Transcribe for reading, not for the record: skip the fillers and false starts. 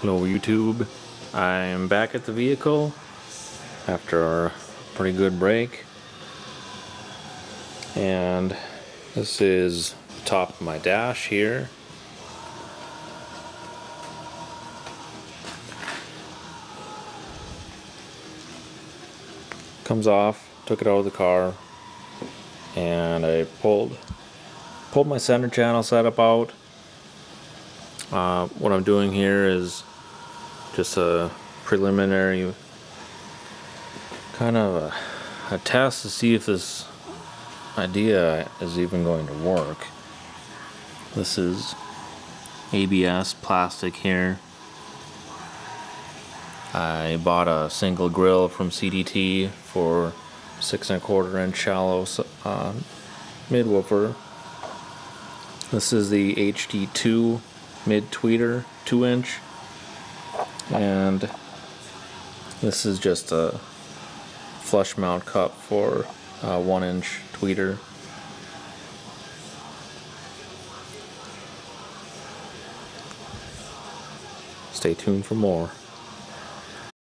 Hello YouTube, I'm back at the vehicle after a pretty good break, and this is the top of my dash here. Comes off, took it out of the car, and I pulled my center channel setup out. What I'm doing here is just a preliminary kind of a test to see if this idea is even going to work. This is ABS plastic here. I bought a single grill from CDT for 6¼ inch shallow mid woofer. This is the HD2 mid tweeter 2-inch, and this is just a flush mount cup for a 1-inch tweeter. Stay tuned for more.